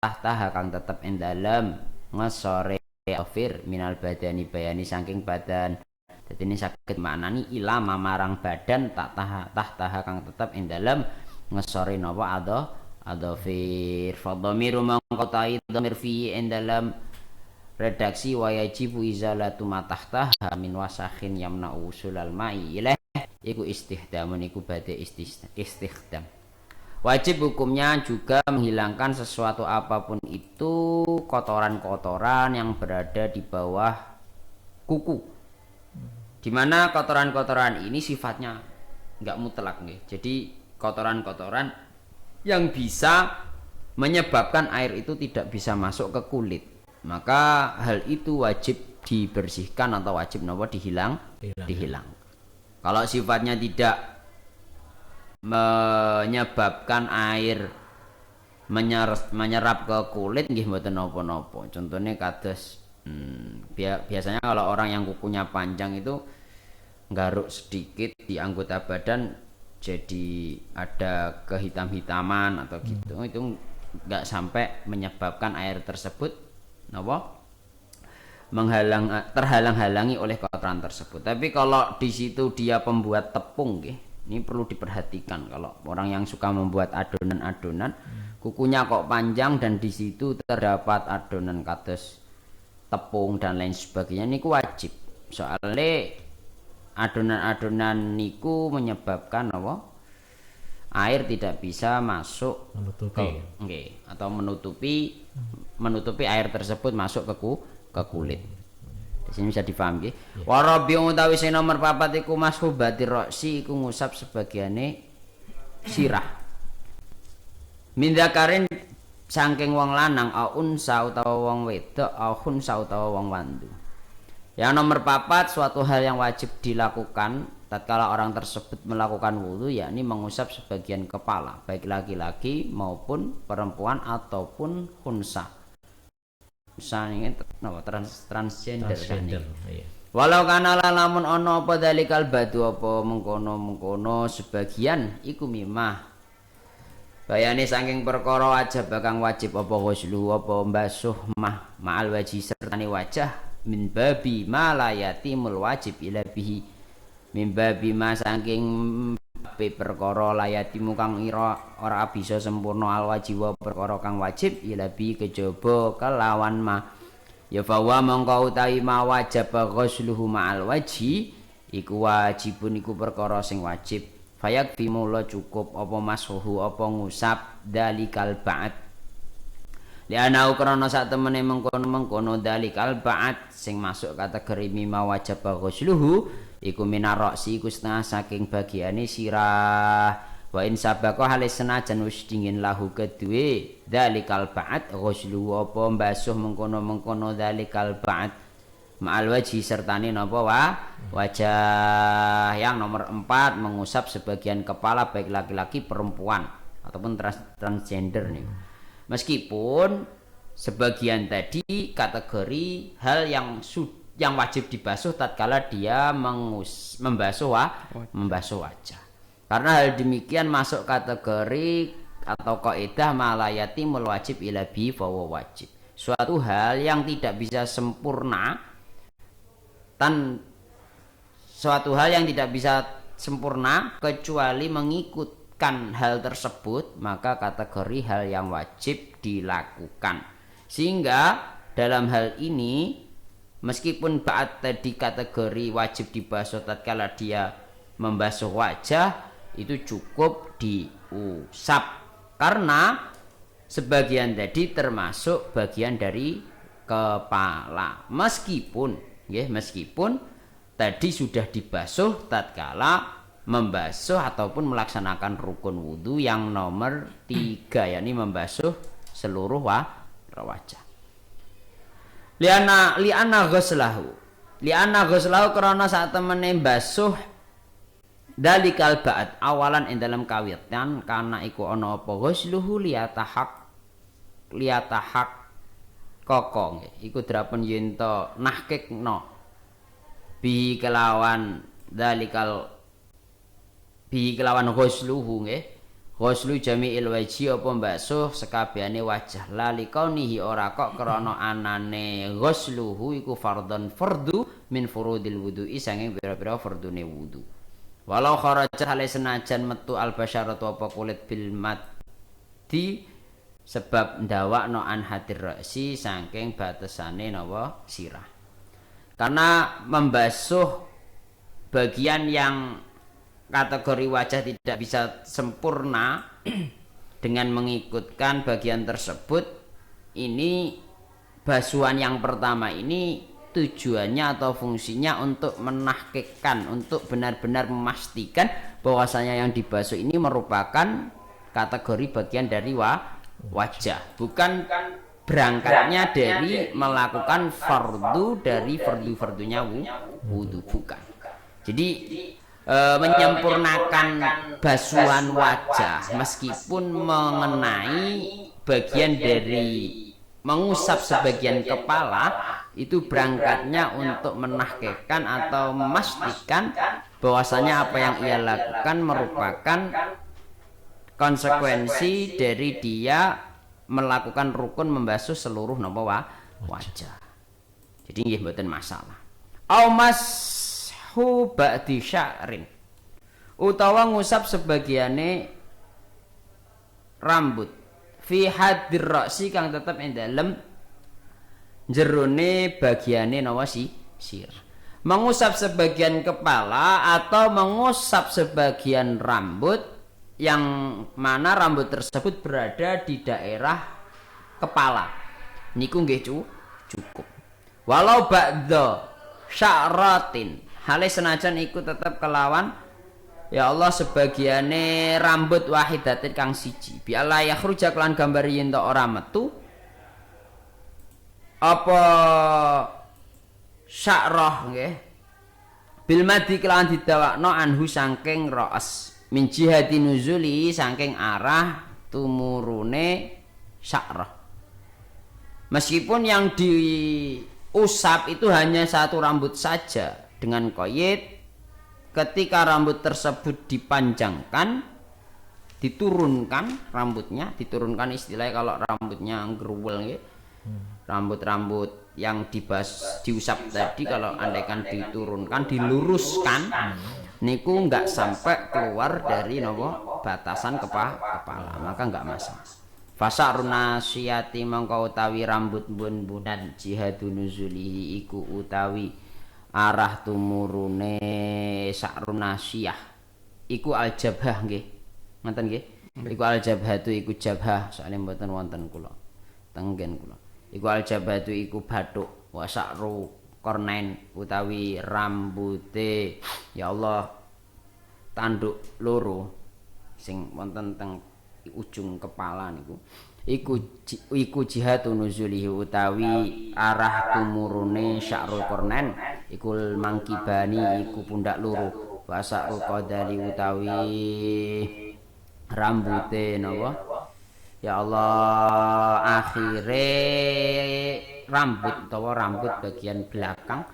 tahta kang tetep ing dalem ngesore afir minal badani bayani saking badan. Dadi ini saged maknani ilama marang badan tahta kang tetep ing dalem ngesore napa adhafir fadhamiru mangqatai dhamir fi ing dalem redaksi wayajibu izalatu matahtaha min wasakhin yamna usulal ma'i ilaih iku istihdamun iku badhe istikhdam. Wajib hukumnya juga menghilangkan sesuatu apapun itu kotoran-kotoran yang berada di bawah kuku. Dimana kotoran-kotoran ini sifatnya nggak mutlak nih. Jadi kotoran-kotoran yang bisa menyebabkan air itu tidak bisa masuk ke kulit. Maka hal itu wajib dibersihkan atau wajib dihilang. Kalau sifatnya tidak menyebabkan air menyerap ke kulit nggih mboten napa-napa. Contohnya kados biasanya kalau orang yang kukunya panjang itu nggaruk sedikit di anggota badan jadi ada kehitam-hitaman atau gitu. Itu enggak sampai menyebabkan air tersebut terhalang-halangi oleh kotoran tersebut. Tapi kalau di situ dia pembuat tepung nggih. Ini perlu diperhatikan kalau orang yang suka membuat adonan-adonan, kukunya kok panjang dan di situ terdapat adonan kados tepung dan lain sebagainya, niku wajib. Soalnya adonan-adonan niku menyebabkan air tidak bisa masuk atau menutupi air tersebut masuk ke kulit. Di sini bisa dipaham nggih. Wa rabi'u utawi sing nomor 4 iku mashubatir ra'si iku ngusap sebagiane sirah. Min dzakarin saking wong lanang au unsa utawa wong wedok au khunsa utawa wong wandu. Yang nomor 4 suatu hal yang wajib dilakukan tatkala orang tersebut melakukan wudu yakni mengusap sebagian kepala baik laki-laki maupun perempuan ataupun khunsa. Ini transgender iya. Walau kana lamun ana apa dalikal badu apa mengkono sebagian iku mimah bayane saking perkara wajib kang wajib apa ghuslu apa mbasuh ma'al waji sertane wajah min babi ma la yatimul wajib ila bihi min babi ma saking perkara layatimu kang ora bisa sempurna al wajib perkara kang wajib ila bi kejaba kelawan ma ya fawa mongko utawi ma wajib ghusluhu ma'al waji iku wajibun iku perkara sing wajib fayak bimula cukup apa masuhu apa ngusap dalikal ba'at liana ukrana sak temene mengkono dalikal ba'at sing masuk kategori mimma wajib ghusluhu iku minarroksi iku setengah saking bagiane sirah wa in sabaqo halis senajan wis dingin lahu kedue dalikal ba'at ghuslu apa mbasuh mengkono dalikal ba'at ma'al waji sertane napa wajah. Yang nomor 4 mengusap sebagian kepala baik laki-laki perempuan ataupun transgender nih. Meskipun sebagian tadi kategori hal yang wajib dibasuh tatkala dia membasuh wajah. Karena hal demikian masuk kategori atau kaidah malayatimul wajib ila bi fawa wajib. Suatu hal yang tidak bisa sempurna kecuali mengikutkan hal tersebut, maka kategori hal yang wajib dilakukan. Sehingga dalam hal ini meskipun ba'at tadi kategori wajib dibasuh tatkala dia membasuh wajah itu cukup diusap karena sebagian tadi termasuk bagian dari kepala meskipun tadi sudah dibasuh tatkala membasuh ataupun melaksanakan rukun wudu yang nomor 3 yakni membasuh seluruh wajah. Liana ghuslahu karena saat temene basuh dalikal ba'at awalan ing dalam kawitan karena iku ana apa ghusluhu liyatahak kokong iku drapen yento nahkikno bi kelawan ghusluhu nggih ghuslu jami'il wajhi apa mbasuh sekabehane wajah lalikaunihi ora kok krana anane ghusluhu iku fardhon fardu min furudil wudu'i sanging pira-pira fardune wudu walau kharajat hale senajan metu al basyaratu apa kulit bil mati sebab ndawakno an hadir ra'si saking batesane napa sirah karena membasuh bagian yang kategori wajah tidak bisa sempurna dengan mengikutkan bagian tersebut ini basuhan yang pertama ini tujuannya atau fungsinya untuk menahkikkan untuk benar-benar memastikan bahwasanya yang dibasuh ini merupakan kategori bagian dari wajah bukan berangkatnya dari melakukan fardu dari fardu-fardunya wudu bukan jadi menyempurnakan basuhan wajah meskipun mengenai bagian dari mengusap sebagian kepala itu berangkatnya untuk menahkikkan atau memastikan bahwasanya apa yang ia lakukan merupakan konsekuensi dari dia melakukan rukun membasuh seluruh napa wajah. Jadi nggih mboten masalah. Au mashu ba'di sya'rin. Utawa ngusap sebagiane rambut fi hadir ra'si kang tetep ing dalem jerone bagiane napa sir. Mengusap sebagian kepala atau mengusap sebagian rambut yang mana rambut tersebut berada di daerah kepala. Niku nggih cukup. Walau ba'da sya'ratin, hale senajan iku tetep kelawan ya Allah sebagiane rambut wahidatin kang siji. Bi Allah yakhruja kelan gambar yen ora metu apa sya'rah nggih. Bil madi kelan didawakno anhu saking raas. Min jihati nuzuli saking arah tumurune sya'rah. Meskipun yang diusap itu hanya satu rambut saja dengan qaid ketika rambut tersebut dipanjangkan diturunkan rambutnya diturunkan istilahnya kalau rambutnya ngruwel nggih. Rambut-rambut yang diusap tadi kalau andaikan diturunkan diluruskan niku enggak sampai keluar dari nopo batasan kepala maka enggak masalah. Fasaruna siyati mangka utawi rambut bun-bunan jihadun nuzulihi iku utawi arah tumurune sakrunasiyah iku aljabhah nggih. Ngoten nggih. Iku aljabhatu iku jabhah soalnya mboten wonten kula. Tenggen kula. Iku aljabhatu iku bathuk wa sakru kornen utawi rambute ya Allah tanduk loro sing wonten teng ujung kepala niku iku jihatun nuzulihi utawi arah tumurune syakrul kornen iku mangkibani iku pundak loro wa sakru qadali utawi rambute napa ya Allah akhire rambut utawa rambut bagian belakang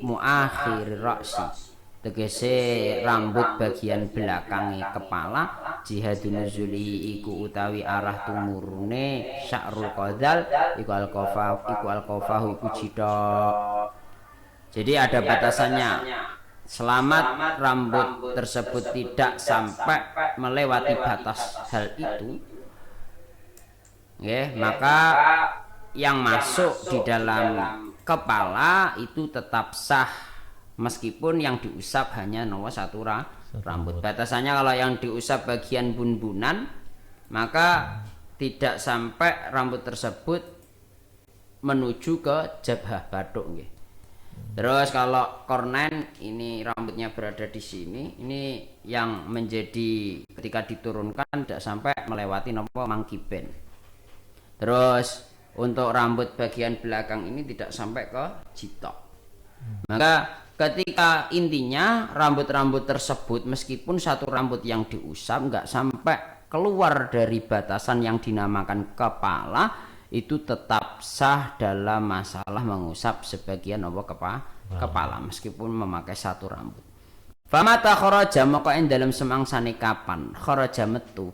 muakhir ra'si tegese rambut bagian belakangnya kepala jihadun nuzuli iku utawi arah tumurune sya'rul qadal iku al-qafah iku cithak. Jadi ada batasannya. Selamat rambut tersebut tidak sampai melewati batas hal itu, ya, maka yang masuk di dalam kepala itu tetap sah meskipun yang diusap hanya satu rambut. Batasannya kalau yang diusap bagian bun-bunan maka tidak sampai rambut tersebut menuju ke jabhah bathuk nggih. Terus kalau kornen ini rambutnya berada di sini, ini yang menjadi ketika diturunkan tidak sampai melewati nopo mangkiben. Terus untuk rambut bagian belakang ini tidak sampai ke jitok. Maka ketika intinya rambut-rambut tersebut meskipun satu rambut yang diusap nggak sampai keluar dari batasan yang dinamakan kepala, itu tetap sah dalam masalah mengusap sebagian kepala meskipun memakai satu rambut. Famata kharaja maka ing dalem semangsane kapan kharaja metu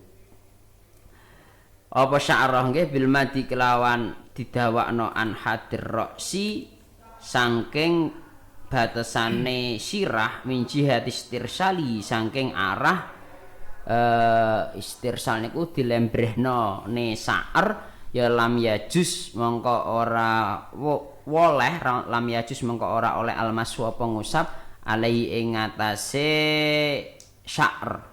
apa sya'rah nggih bil madi kelawan didawakno an hadir roksi saking batesane sirah min jihati istirsali saking arah istirsal niku dilembrehno ne sa'ar ya lam yajus mongko ora woleh lam yajus mongko ora oleh almasu apa ngusap alai ing ngatasé sya'r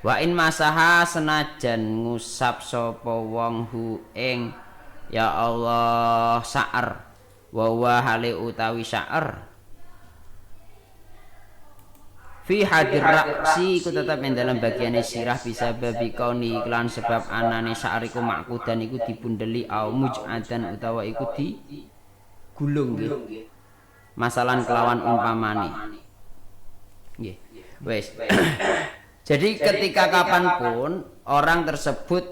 wa in masaha senajan ngusap sapa wong hu ing ya Allah sya'r wa wa hale utawi sya'r fi hadir raksi iku tetep ing dalam bagiane sirah bisa babi kauni iklan sebab anane sya'r iku makudan iku dibundeli au muj'adan utawa iku di gulung nggih masalan kelawan umpamane nggih wis jadi ketika kapanpun orang tersebut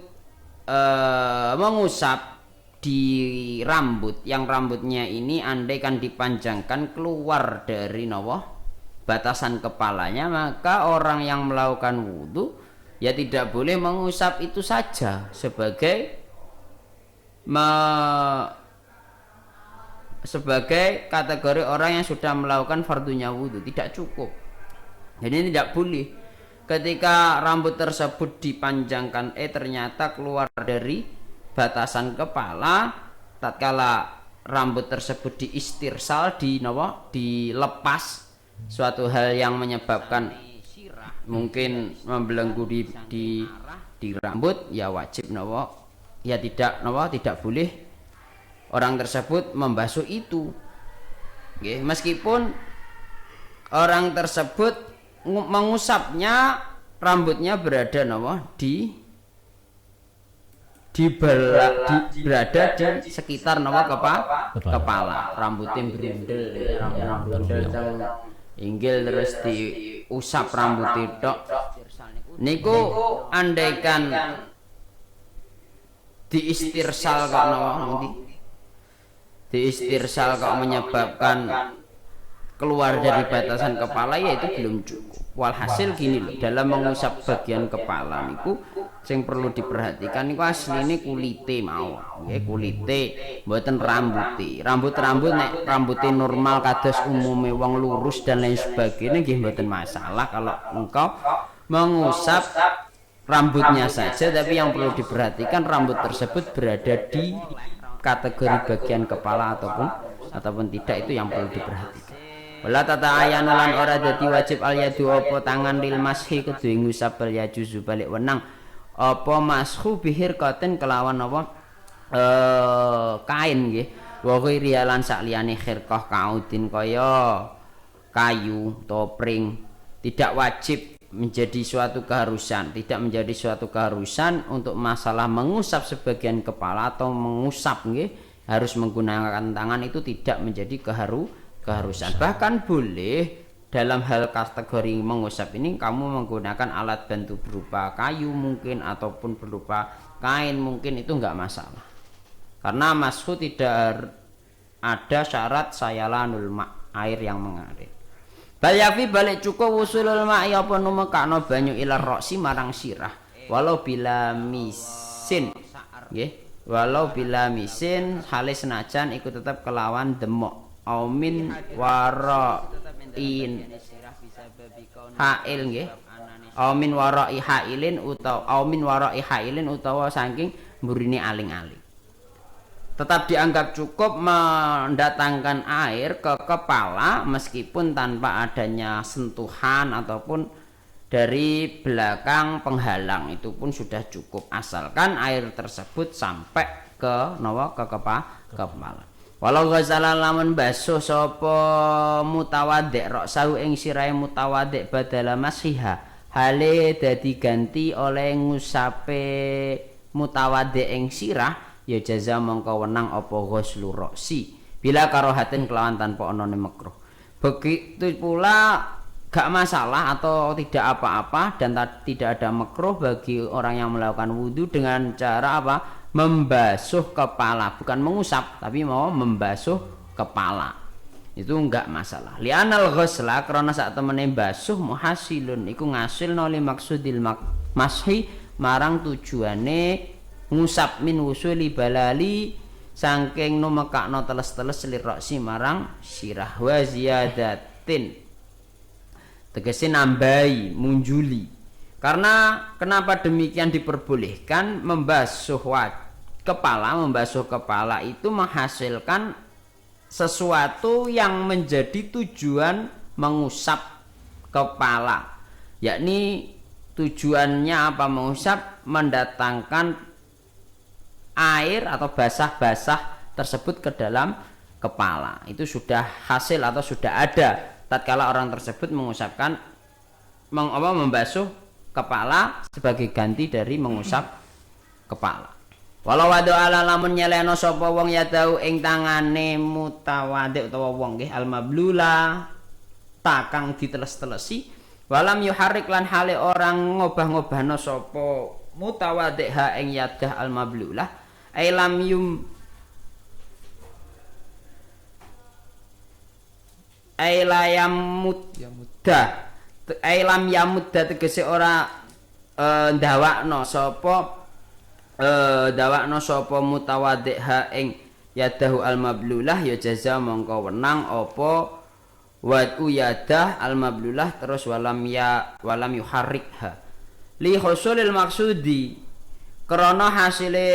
mengusap di rambut yang rambutnya ini andaikan dipanjangkan keluar dari batasan kepalanya maka orang yang melakukan wudu ya tidak boleh mengusap itu saja sebagai kategori orang yang sudah melakukan fardunya wudu tidak cukup. Jadi tidak boleh ketika rambut tersebut dipanjangkan ternyata keluar dari batasan kepala tatkala rambut tersebut diistirsal dilepas suatu hal yang menyebabkan mungkin membelenggu di rambut ya wajib ya tidak boleh orang tersebut membasuh itu. Oke, meskipun orang tersebut mengusapnya rambutnya berada berada di sekitar kepala rambutnya berundel inggil terus diusap rambut itu niku andaikan diistirsal kok menyebabkan keluar dari batasan kepala ya itu belum cukup. Walhasil gini loh, dalam mengusap bagian kepala niku sing perlu diperhatikan niku asline kulite mawon. Nggih kulite mboten rambute. Rambut nek rambute normal kados umume wong lurus dan lain sebagainya nggih mboten masalah kalau engkau mengusap rambutnya saja, tapi yang perlu diperhatikan rambut tersebut berada di kategori bagian kepala ataupun tidak, itu yang perlu diperhatikan. Wala tata'ayanu lan ora dadi wajib al yadu apa tangan lil mashi kedue ngusap bal yajuzu balik wenang apa mashu bihir katen kelawan kain nggih wa ghairi lan sakliyane khirqah kaudin kaya kayu topring tidak wajib menjadi suatu keharusan untuk masalah mengusap sebagian kepala atau mengusap nggih harus menggunakan tangan, itu tidak menjadi keharusan. Bahkan boleh dalam hal kategori mengusap ini kamu menggunakan alat bantu berupa kayu mungkin ataupun berupa kain mungkin, itu enggak masalah. Karena mashu tidak ada syarat sayalanul ma' air yang mengalir. Bal yafi balik cukup usulul ma'i apa numekakno banyu ila roksi marang sirah walau bila misin nggih walau bila misin halis senajan iku tetap kelawan demok aumin warain hail nggih aumin warai hailin utawa saking mburine aling-aling, tetap dianggap cukup mendatangkan air ke kepala meskipun tanpa adanya sentuhan ataupun dari belakang penghalang, itu pun sudah cukup asalkan air tersebut sampai ke kepala. Walau ghazala lamun basuh sapa mutawaddik roksahu ing sirahe mutawaddik badala masiha hale dadi ganti oleh ngusape mutawaddik ing sirah ya jaza mongko wenang apa ghuslu roksi bila karohatin kelawan tanpa onone makruh. Begitu pula gak masalah atau tidak apa-apa dan tidak ada makruh bagi orang yang melakukan wudu dengan cara membasuh kepala, bukan mengusap tapi mau membasuh kepala. itu enggak masalah. Li'anal ghusla karena sak temene basuh muhasilun iku ngasilno li maksudil mashi marang tujuane ngusap min wusuli balali saking numekakno teles-teles lirroksi marang sirah wa ziyadatin tegese nambahi munjuli. Karena kenapa demikian diperbolehkan membasuh kepala itu menghasilkan sesuatu yang menjadi tujuan mengusap kepala, yakni tujuannya apa mengusap mendatangkan air atau basah-basah tersebut ke dalam kepala. Itu sudah hasil atau sudah ada tatkala orang tersebut mengusapkan membasuh kepala sebagai ganti dari mengusap kepala. Walau wadu ala lamun nyeleno sapa wong ya tau ing tangane mutawadhi utawa wong nggih almablula takang diteles-telesi walam yuharrik lan hale orang ngobah-ngobahno sapa mutawadhi ha ing yadah almablulah ailam yum ailayam muddah ailam yamudda tegese ora ndawakno sapa mutawadhi ha ing yadahu almablulah ya jaza mongko wenang apa wadu yadah almablulah terus walam yuharrikha li husulil maksudi krana hasile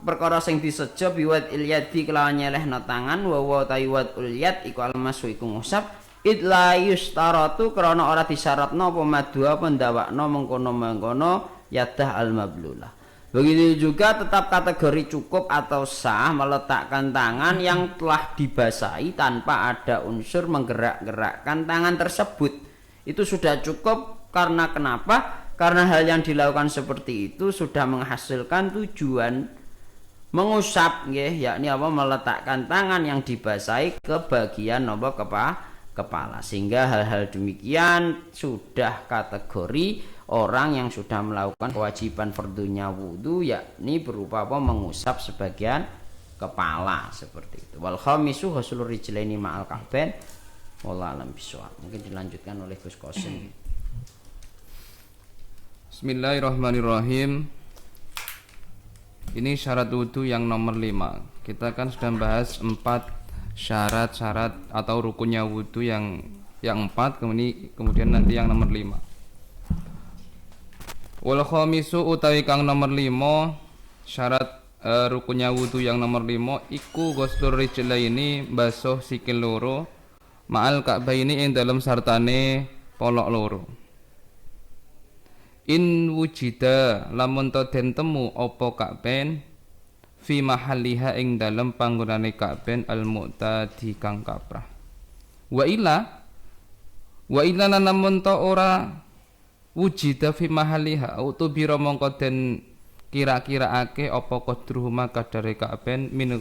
perkara sing disejo biwat ilyadi kelawan nyelehna tangan wa taywat ulyad iku almasu iku ngusap idla yustaratu krana ora disyaratno apa madu apa ndawakno mengkono-mengkono yadah almablulah. Begitu juga tetap kategori cukup atau sah meletakkan tangan yang telah dibasahi tanpa ada unsur menggerak-gerakkan tangan tersebut. Itu sudah cukup karena kenapa? Karena hal yang dilakukan seperti itu sudah menghasilkan tujuan mengusap yakni apa meletakkan tangan yang dibasahi ke bagian kepala. Sehingga hal-hal demikian sudah kategori orang yang sudah melakukan kewajiban fardunya wudu yakni berupa apa mengusap sebagian kepala seperti itu. Wal khamisu husulur rijlaini ma'al ka'bain wallahu alam bisawab. Mungkin dilanjutkan oleh Gus Qasim. Bismillahirrahmanirrahim. Ini syarat wudu yang nomor 5. Kita kan sudah bahas 4 syarat-syarat atau rukunnya wudu yang 4, kemudian nanti yang nomor 5. Wal khamisu utawi kang nomor 5 syarat rukunnya wudu yang nomor 5 iku ghuslur rijlaini basuh sikil loro ma'al ka'baini ing dalem sartane polok loro. In wujida lamun to den temu apa ka'ben fi mahalliha ing dalem panggonane ka'ben al mu'tadi kang kaprah. Wa illa lamun to ora wujida fi mahaliha utubira mongko den kira-kiraake apa qadruhuma kadare ka'ben min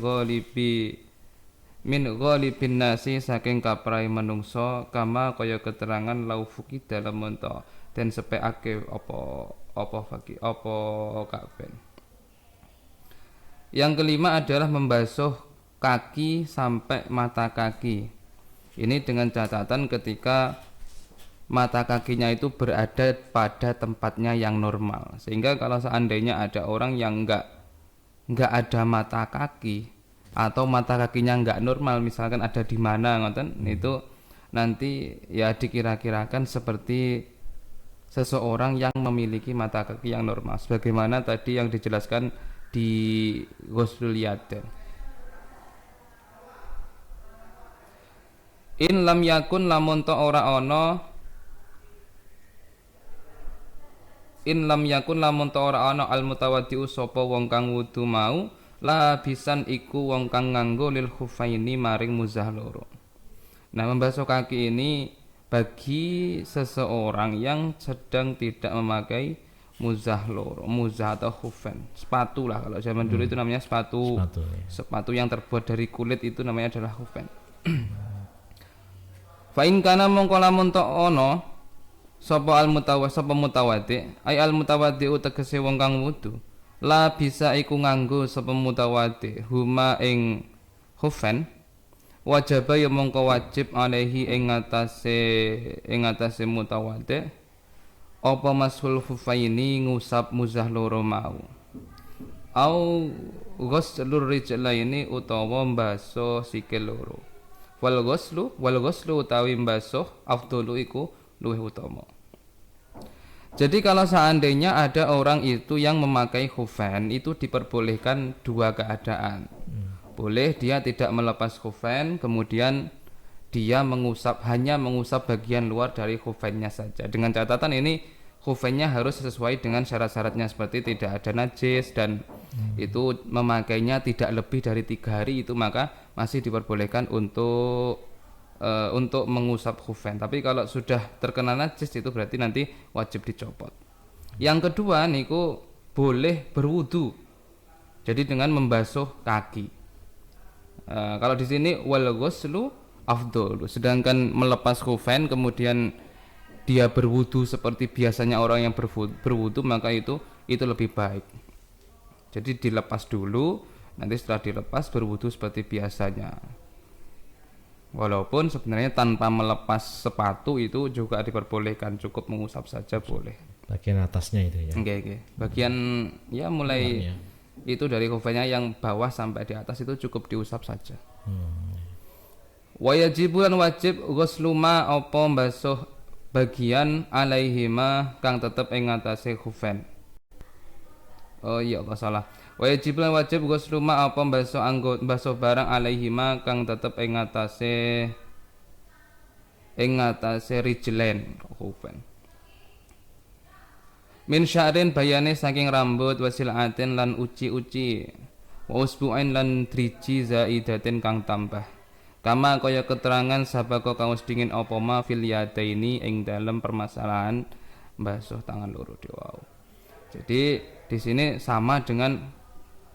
ghalibin nasi saking kaprai manungsa kama kaya keterangan laufuki dalam mento den sepekake apa ka'ben. Yang kelima adalah membasuh kaki sampai mata kaki. Ini dengan catatan ketika mata kakinya itu berada pada tempatnya yang normal, sehingga kalau seandainya ada orang yang enggak ada mata kaki atau mata kakinya enggak normal, misalkan ada di mana ngoten, itu nanti ya dikira-kirakan seperti seseorang yang memiliki mata kaki yang normal, sebagaimana tadi yang dijelaskan di ghuslul yadain. In lam yakun lamun ta ora ana in lam yakun lamun ta ora ana al mutawaddiu sapa wong kang wudu mau la bisan iku wong kang nganggo lil khufaini maring muzah loro. Nah, membasuh kaki ini bagi seseorang yang sedang tidak memakai muzah loro, muzah atau khufain, sepatu lah kalau zaman dulu itu namanya sepatu yang terbuat dari kulit itu namanya adalah khufain. Fa in kana mongko lamun ta ana sapa mutawaddi ay al mutawaddi tegese wong kang wudu la bisa iku nganggo sapa mutawaddi huma ing khufain wajaba ya mongko wajib alaihi ing ngatasé mutawaddi apa mashul khufaini ngusap muzah loro mau au ghuslur rijlaini utawa mbasuh sikil loro wal ghuslu utawi mbasuh afdalu iku luwih utama. Jadi kalau seandainya ada orang itu yang memakai khufain, itu diperbolehkan dua keadaan. Boleh dia tidak melepas khufain, kemudian dia hanya mengusap bagian luar dari khufainnya saja. Dengan catatan ini khufainnya harus sesuai dengan syarat-syaratnya, seperti tidak ada najis dan itu memakainya tidak lebih dari 3 hari, itu maka masih diperbolehkan untuk mengusap khufain. Tapi kalau sudah terkena najis itu berarti nanti wajib dicopot. Yang kedua niku boleh berwudu. Jadi dengan membasuh kaki. Kalau di sini wal ghuslu afdhalu. Sedangkan melepas khufain kemudian dia berwudu seperti biasanya orang yang berwudu, maka itu lebih baik. Jadi dilepas dulu, nanti setelah dilepas berwudu seperti biasanya. Walaupun sebenarnya tanpa melepas sepatu itu juga diperbolehkan, cukup mengusap saja boleh. Bagian atasnya itu ya. Oke. Bagian ya mulai luarnya. Itu dari khufainnya yang bawah sampai di atas itu cukup diusap saja. Wa yajibulan wajib ghusluma apa mbasuh bagian alaihima kang tetep ing ngatasé khufain. Oh iya kok salah. Wajib ghusluma apa mbasuh barang alaihima kang tetep ing ngatasé rijlen khufain. Min sya'rin bayane saking rambut wasilatin lan uci-uci wa usbu'ain lan driji zaidatin kang tambah. Kama kaya keterangan sabako kang wis dingin apa ma fil yadaini ing dalem permasalahan mbasuh tangan loro wau. Jadi di sini sama dengan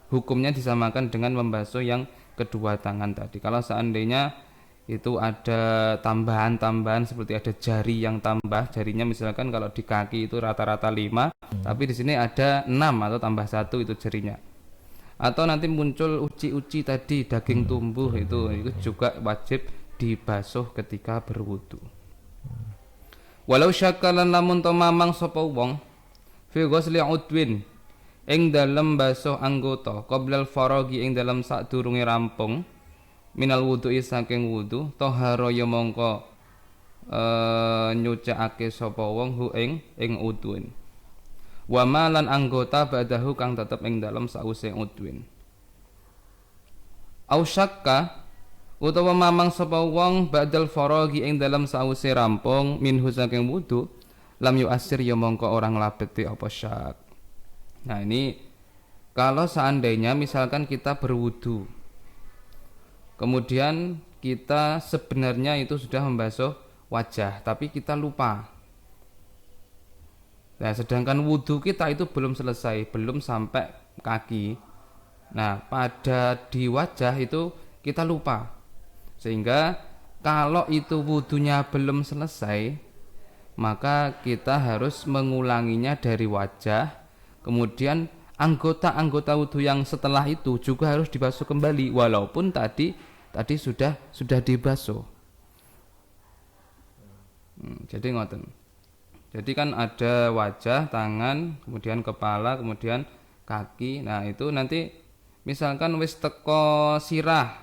hukumnya disamakan dengan membasuh yang kedua tangan tadi. Kalau seandainya itu ada tambahan-tambahan seperti ada jari yang tambah, jarinya misalkan kalau di kaki itu rata-rata 5, tapi di sini ada 6 atau tambah 1 itu jarinya. Atau nanti muncul uci-uci tadi, daging tumbuh itu juga wajib dibasuh ketika berwudu. Walau syakalan lamun to mamang sapa wong fi ghusli udwin ing dalem basuh anggota qoblal faraghi ing dalem sadurunge rampung minal wudu'i saking wudu tahara ya mongko nyucikake sapa wong hu ing udwin wa malan anggota badahu kang tetep ing dalem sause udwin au syakka utawa mamang sapa wong ba'dal faraghi ing dalem sause rampung minhu saking wudu lam yu'assir ya mongko orang labeti apa syak. Nah ini kalau seandainya misalkan kita berwudu kemudian kita sebenarnya itu sudah membasuh wajah tapi kita lupa. Nah sedangkan wudu kita itu belum selesai, belum sampai kaki. Nah pada di wajah itu kita lupa, sehingga kalau itu wudunya belum selesai maka kita harus mengulanginya dari wajah, kemudian anggota-anggota wudu yang setelah itu juga harus dibasuh kembali walaupun tadi sudah dibasuh. Jadi ngoten. Jadi kan ada wajah, tangan, kemudian kepala, kemudian kaki. Nah itu nanti misalkan wis teko sirah,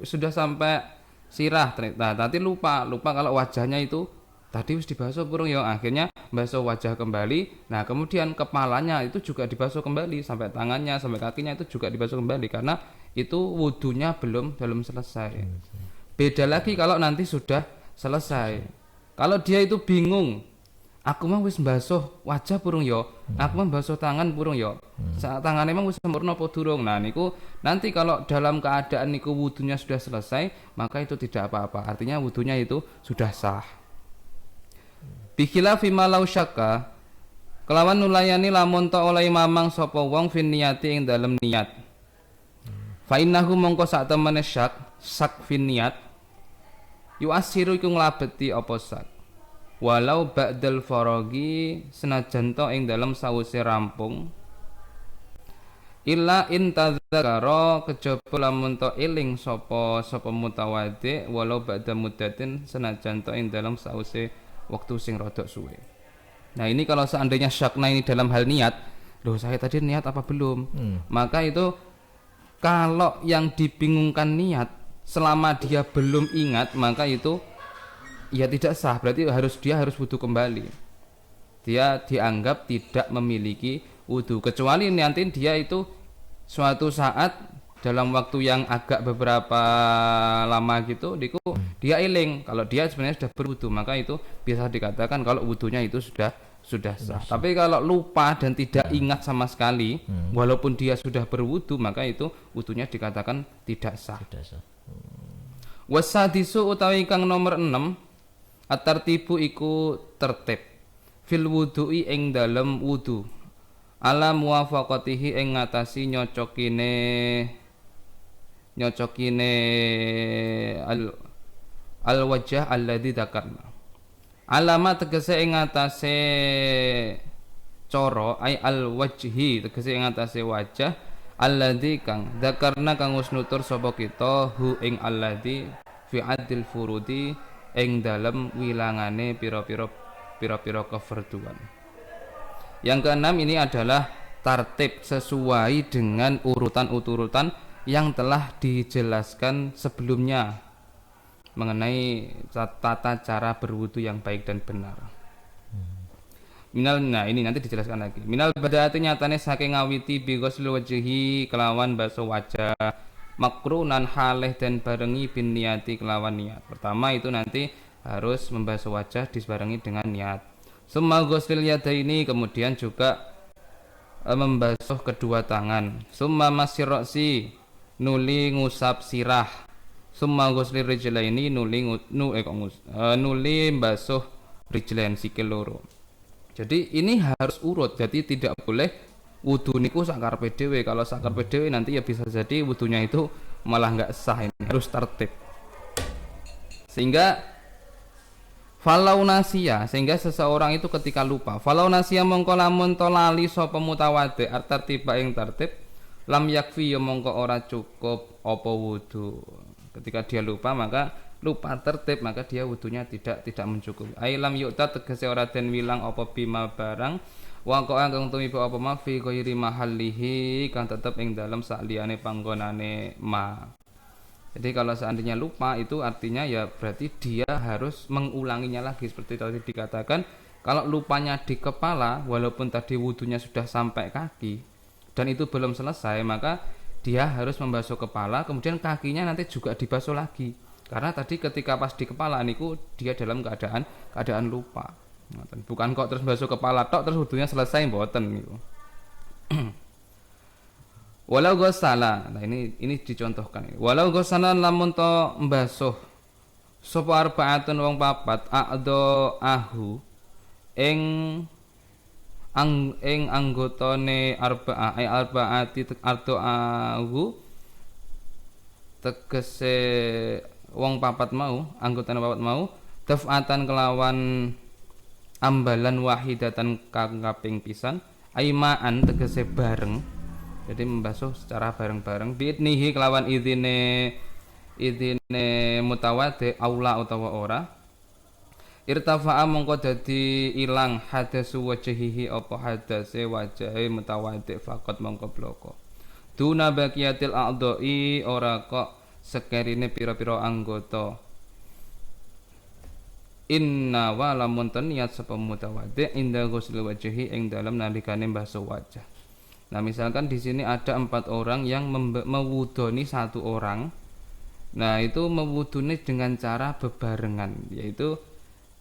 sudah sampai sirah, nah nanti lupa kalau wajahnya itu tadi wis dibasuh burung ya, akhirnya basuh wajah kembali. Nah kemudian kepalanya itu juga dibasuh kembali, sampai tangannya, sampai kakinya itu juga dibasuh kembali karena itu wudunya belum selesai. Beda lagi kalau nanti sudah selesai. Kalau dia itu bingung, aku mah wis basuh wajah burung ya, aku mah basuh tangan burung ya, tangan emang wis sempurna apa durung. Nah niku nanti kalau dalam keadaan niku wudunya sudah selesai, maka itu tidak apa-apa, artinya wudunya itu sudah sah. Bikhilafi malau syakka kelawan nulayani lamun ta oleh mamang sapa wong fin niyati ing dalem niat. Fa innahu mongko sak temene sak fin niat yuasiru iku nglabeti apa sak. Walau ba'dal faraghi senajan to ing dalem sawise rampung illa in tadzakara kejaba lamun to eling sapa mutawaddi walau ba'da muddatin senajan to ing dalam sause waktu sing rada suwe. Nah ini kalau seandainya syakna ini dalam hal niat, loh saya tadi niat apa belum? Maka itu kalau yang dibingungkan niat selama dia belum ingat, maka itu ya tidak sah, berarti dia harus wudu kembali. Dia dianggap tidak memiliki wudu, kecuali nanti dia itu suatu saat dalam waktu yang agak beberapa lama gitu dia eling kalau dia sebenarnya sudah berwudu, maka itu bisa dikatakan kalau wudunya itu sudah sah. Tapi kalau lupa dan tidak ingat sama sekali walaupun dia sudah berwudu, maka itu wudunya dikatakan tidak sah. Wasadisu utawi kang nomor 6 at-tartibu iku tertib fil wudu'i ing dalem wudu ala muwafaqatihi ing ngatasi nyocokine al wajah alladzi dzakarna. Alama tegese ing atase cara ai al wajhi tegese ing atase wajah alladzi kang dzakarna kang wis nutur sapa kita hu ing alladzi fi adil furudi ing dalem wilangane pira-pira kefarduan. Yang keenam ini adalah tartib sesuai dengan urutan yang telah dijelaskan sebelumnya mengenai tata cara berwudu yang baik dan benar. Nah ini nanti dijelaskan lagi. Minal badaati nyatane saking ngawiti bi ghusl wajhi kelawan basuh wajah makrunan haleh dan barengi bin niati kelawan niat. Pertama itu nanti harus membasuh wajah dibarengi dengan niat. Summa ghuslil yadaini kemudian juga membasuh kedua tangan. Summa masir ra'si nuli ngusap sirah. Summa ghuslir rijlaini nuli membasuh rijlain sikil loro. Jadi ini harus urut. Jadi tidak boleh wudu niku sakarepe dhewe. Kalau sakarepe dhewe nanti ya bisa jadi wudunya itu malah enggak sah. Ini harus tertib. Sehingga falau nasia, sehingga seseorang itu ketika lupa, falau nasia mongko lamun to lali sapa mutawaddi artartiba ing tertib lam yakfi ya mongko ora cukup apa wudu. Ketika dia lupa tertib maka dia wudunya tidak mencukupi. Ai lam yu'ta tegese ora den wilang apa bima barang wa kok kang tumiba apa ma fi ghairi mahallihi kang tetep ing dalem sakliyane panggonane ma. Jadi kalau seandainya lupa itu artinya ya berarti dia harus mengulanginya lagi seperti tadi dikatakan. Kalau lupanya di kepala walaupun tadi wudunya sudah sampai kaki dan itu belum selesai, maka dia harus membasuh kepala, kemudian kakinya nanti juga dibasuh lagi. Karena tadi ketika pas di kepala niku dia dalam keadaan lupa. Bukan kok terus basuh kepala tok terus wudunya selesai mboten niku. Walau ghusala, nah ini dicontohkan. Walau ghusala lamun to mbasuh sapa arbaatun wong papat a'do ahu ing anggotane arbaati ardo ahu tegese wong papat mau, anggotane papat mau daf'atan kelawan ambalan wahidatan kang kaping pisan aimaan tegese bareng. Jadi membasuh secara bareng-bareng biidnihi kelawan idine mutawaddi aula utawa ora irtafa'a mongko dadi ilang hadasu wajhihi apa hadase wajahe mutawaddi faqat mongko bloko duna baqiyatil a'dha'i ora kok sekerine pira-pira anggota. Inna wa lamun niat sapa mutawaddi inda ghusl wajhi ing dalem nalikane mbasuh wajah. Nah misalkan di sini ada 4 orang yang mewudoni 1 orang. Nah itu mewuduni dengan cara bebarengan, yaitu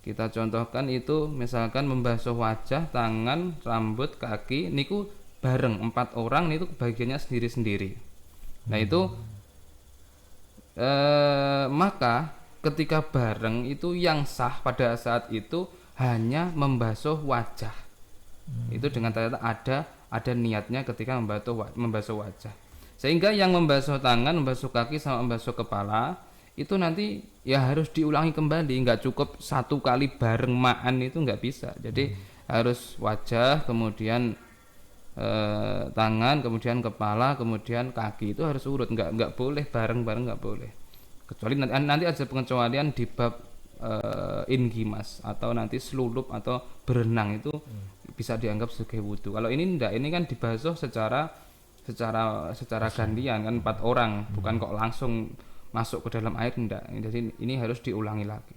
kita contohkan itu misalkan membasuh wajah, tangan, rambut, kaki niku bareng 4 orang itu bagiannya sendiri-sendiri. Nah itu maka ketika bareng itu yang sah pada saat itu hanya membasuh wajah. Itu dengan ada niatnya ketika membasuh wajah. Sehingga yang membasuh tangan, membasuh kaki sama membasuh kepala itu nanti ya harus diulangi kembali, nggak cukup 1 kali bareng ma'an itu nggak bisa. Jadi harus wajah, kemudian tangan, kemudian kepala, kemudian kaki, itu harus urut, nggak boleh bareng-bareng, nggak boleh. Kecuali nanti ada pengecualian di bab ingimas atau nanti selulup atau berenang, itu bisa dianggap sebagai wudhu. Kalau ini enggak, ini kan dibasuh secara gantian kan, 4 orang, bukan kok langsung masuk ke dalam air, enggak. Jadi ini harus diulangi lagi.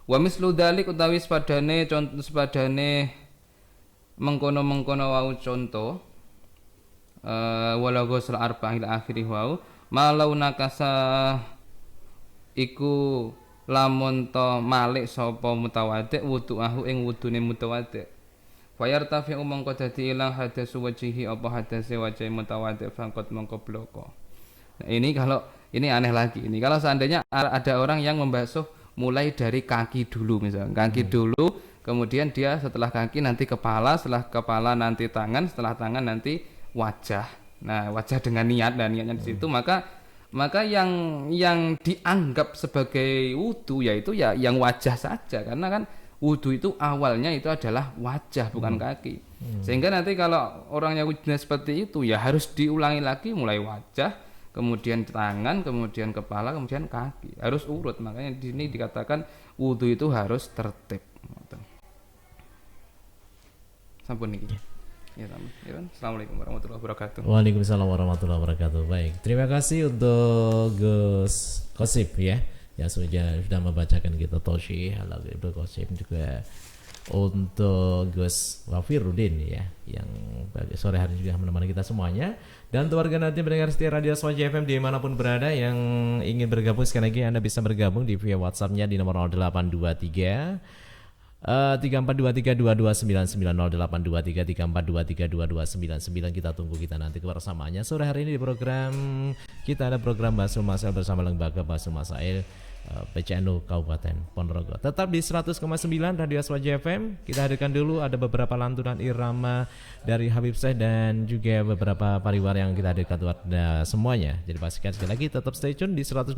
Wa mislu dzalik utawi sepadane mengkono-mengkono wau conto wala ghusl arba'il akhiri wau malau nakasa iku lamun to malik sapa mutawaddi wudu'ahu ing wudune mutawaddi fayar tafi mongko dadi ilang hadasu wajhihi apa hadase wajhi mutawaddi faqat mongko bloko. Nah, ini aneh lagi ini. Kalau seandainya ada orang yang membasuh mulai dari kaki dulu, misalnya kaki dulu, kemudian dia setelah kaki nanti kepala, setelah kepala nanti tangan, setelah tangan nanti wajah. Nah, wajah dengan niat dan niatnya di situ, maka yang dianggap sebagai wudu yaitu ya yang wajah saja, karena kan wudu itu awalnya itu adalah wajah bukan kaki. Sehingga nanti kalau orangnya wudunya seperti itu ya harus diulangi lagi mulai wajah, kemudian tangan, kemudian kepala, kemudian kaki, harus urut. Makanya di sini dikatakan wudu itu harus tertib. Sampun niki. Ya, Assalamualaikum warahmatullahi wabarakatuh. Waalaikumsalam warahmatullahi wabarakatuh. Baik, terima kasih untuk Gus Qosip ya, yang sudah membacakan kita Toshi, halo Gus Qosip, juga untuk Gus Wafiruddin ya, yang sore hari juga menemani kita semuanya. Dan untuk warga nanti mendengar setia Radio Swaja FM dimanapun berada yang ingin bergabung, sekali lagi Anda bisa bergabung di via WhatsApp-nya di nomor 0823 34232299 0823 34232299. Kita tunggu, kita nanti kebersamaannya sore hari ini di program kita. Ada program Basul Masail bersama Lembaga Basul Masail PCNU Kabupaten Ponorogo. Tetap di 100,9 Radio Swaja FM. Kita hadirkan dulu ada beberapa lantunan irama dari Habib Syekh dan juga beberapa pariwara yang kita hadirkan buat semuanya. Jadi pastikan sekali lagi tetap stay tune di 100,9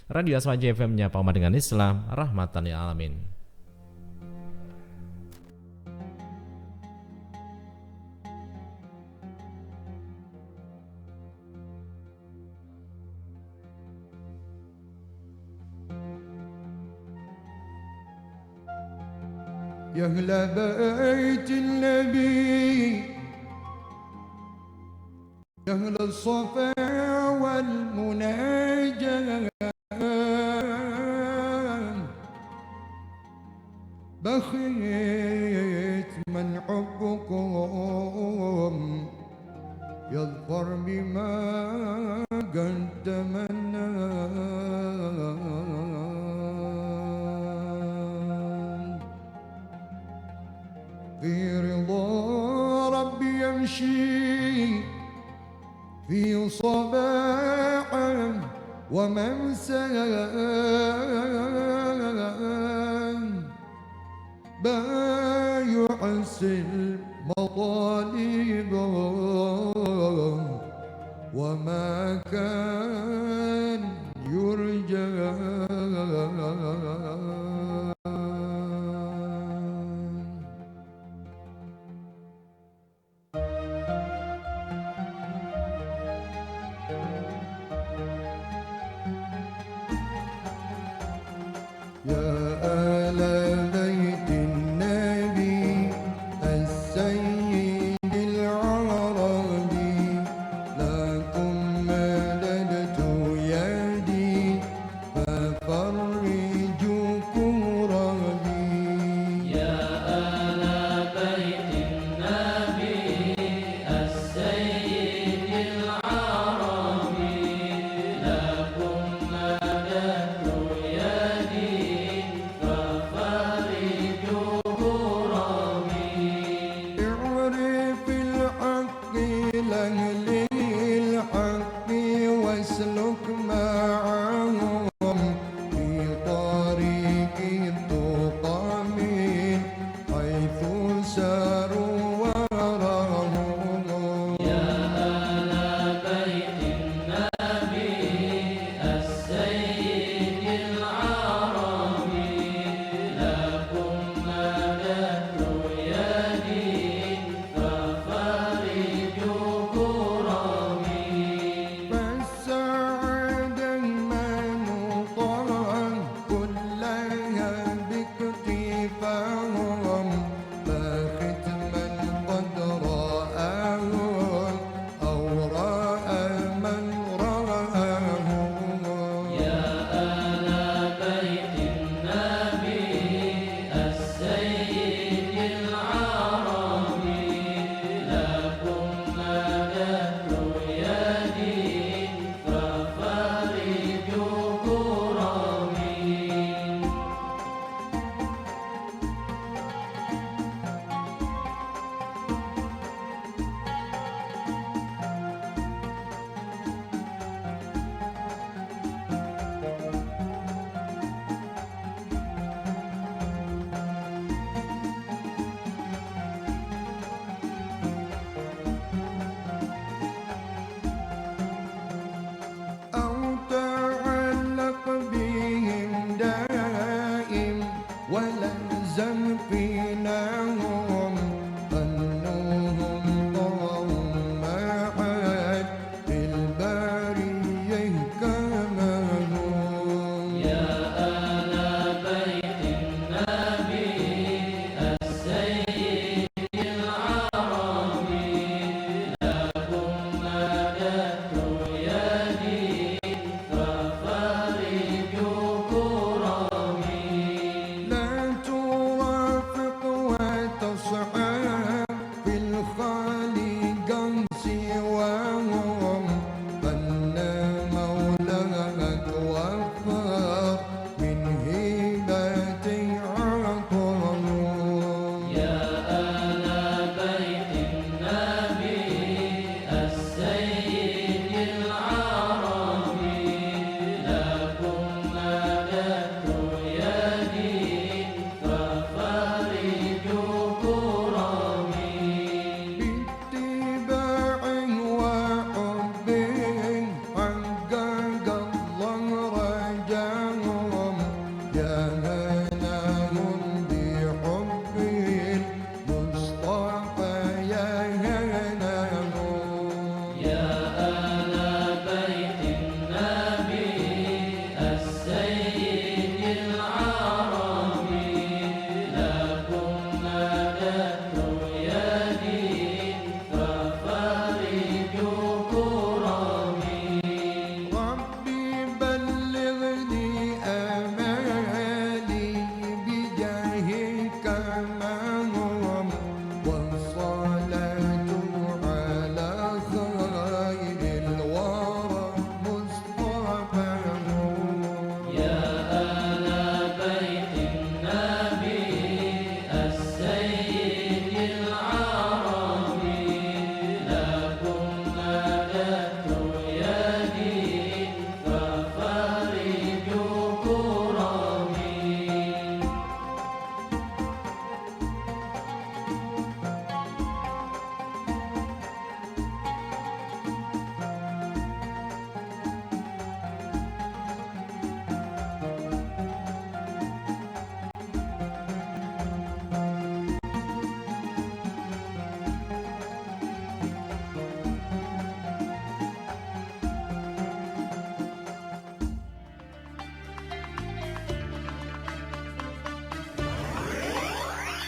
Radio Swaja FM-nya Pak Umar dengan Islam rahmatan lil alamin. يا أهل بيت النبي يا أهل الصفا والمناجاة بخيت من حبكم يظفر بما قدمنا في رضا ربي يمشي في صباح وممسى بايع المطالب وما كان يرجى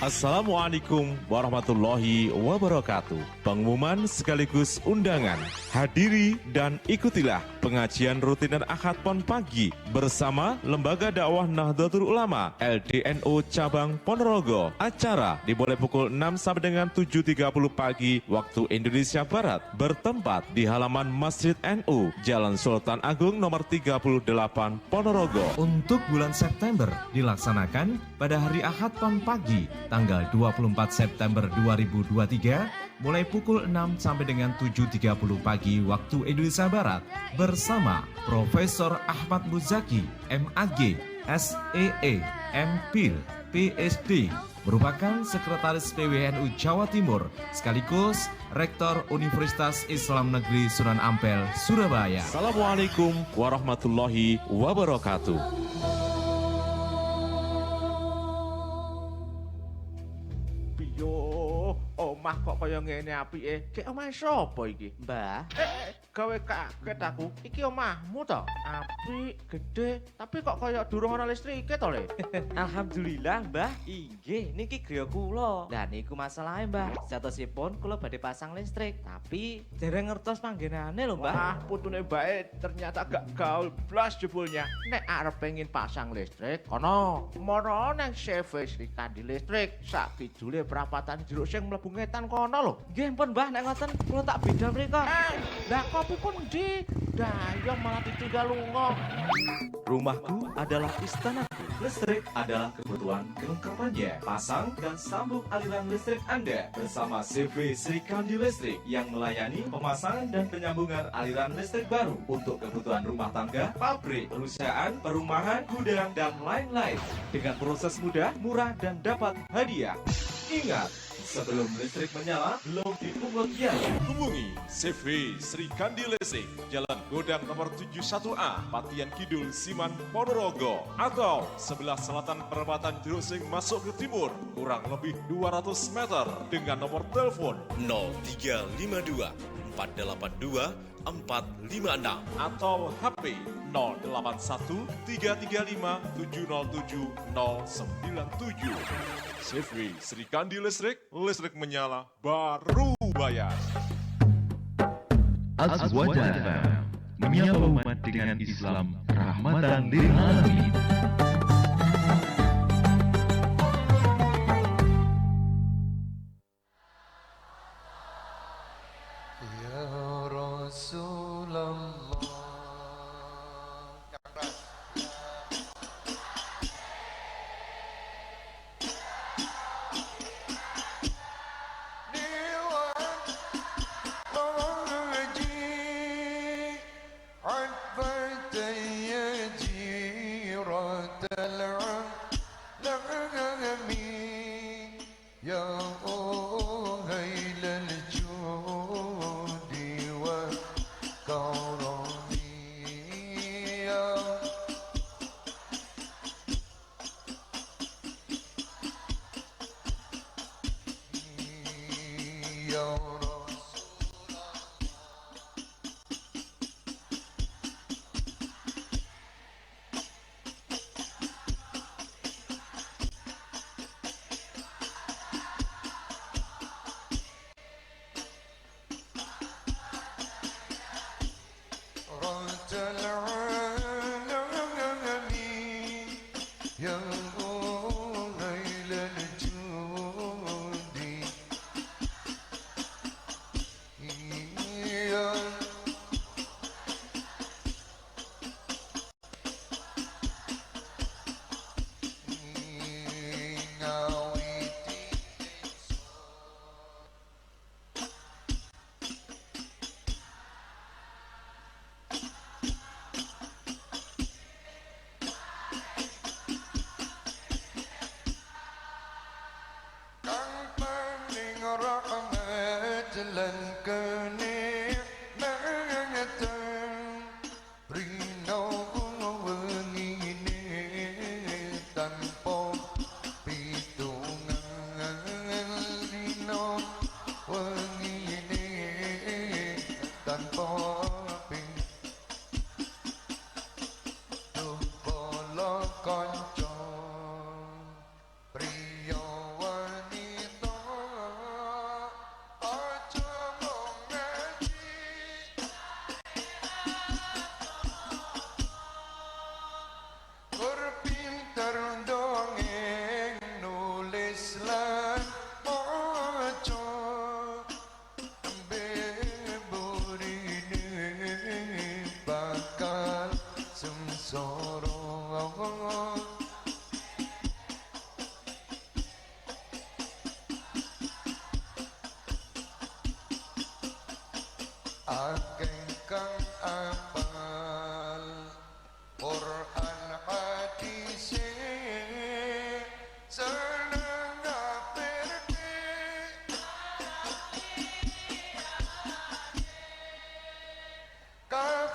Assalamualaikum warahmatullahi wabarakatuh. Pengumuman sekaligus undangan. Hadiri dan ikutilah pengajian rutinan Ahad Pon pagi bersama Lembaga Dakwah Nahdlatul Ulama LDNU Cabang Ponorogo. Acara dimulai pukul 6 sampai dengan 7.30 pagi waktu Indonesia Barat, bertempat di halaman Masjid NU, Jalan Sultan Agung nomor 38 Ponorogo. Untuk bulan September dilaksanakan pada hari Ahad Pon pagi tanggal 24 September 2023 mulai pukul 6 sampai dengan 7.30 pagi waktu Indonesia Barat bersama Profesor Ahmad Muzaki, MAG, SEE, MPhil, PhD, merupakan Sekretaris PWNU Jawa Timur sekaligus Rektor Universitas Islam Negeri Sunan Ampel, Surabaya. Assalamualaikum warahmatullahi wabarakatuh. Omah kok kaya ngene apike? Ki omah sapa iki? Mbah, Gawe kaget aku. Iki omahmu to? Apik, gede, tapi kok kaya durung ana listrike to, Le? alhamdulillah Mbah. Inggih, niki griya kula. Lah niku masalahe Mbah. Satosipun kula badhe pasang listrik, tapi dereng ngertos panggenane lho Mbah. Wah, putune bae ternyata gak gaul blas jebulnya. Nek arep pengin pasang listrik, kono mara nang CV Srikandi Listrik. Sak kidule perapatan jeruk sing mlebu ngetan kono lho. Nggih pun Mbah, nek ngoten kula tak bidal mriku. Lah kopi pun ndi? Dayang malah ditinggal lunga. Rumahku adalah istanaku. Listrik adalah kebutuhan kelengkapannya. Pasang dan sambung aliran listrik Anda bersama CV Srikandi Listrik yang melayani pemasangan dan penyambungan aliran listrik baru untuk kebutuhan rumah tangga, pabrik, perusahaan, perumahan, gudang, dan lain-lain. Dengan proses mudah, murah, dan dapat hadiah. Ingat, sebelum listrik menyala, belum dipungut biaya. Hubungi CV Srikandi Listrik, Jalan Godang nomor 71A, Patian Kidul, Siman, Ponorogo, atau sebelah selatan perempatan Jeruk Sing masuk ke timur, kurang lebih 200 meter, dengan nomor telepon 0352 482 456 atau HP 081 335 707 097. CV Srikandi Listrik, listrik menyala, baru bayar. Azwaja FM menyapa umat dengan Islam rahmatan lil alamin. Ya Rasulullah.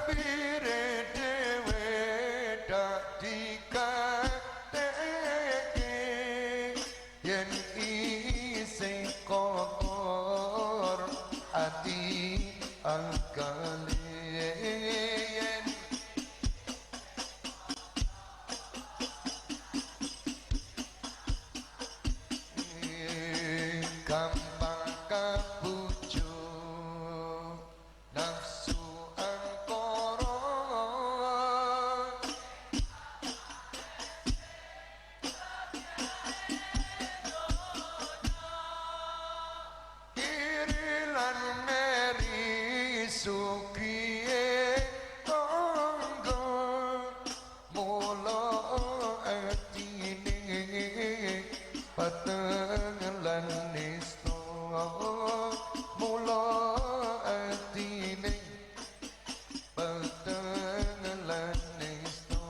pire dewe dak dikateke yen isih kotor hati angkalian gampang kabujuk nafsu angkara iri lan meri sukiye tangga mula atine pateng lan nista mula atine pateng lan nista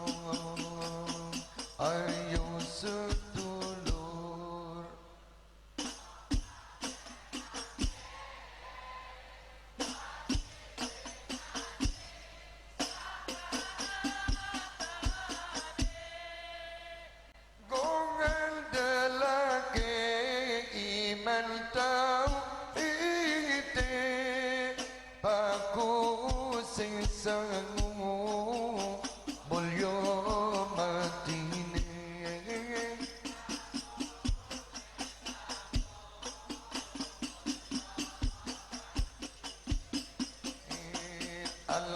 ayo sedulur ngandalake iman tauhide baku sing sangu mulya matine al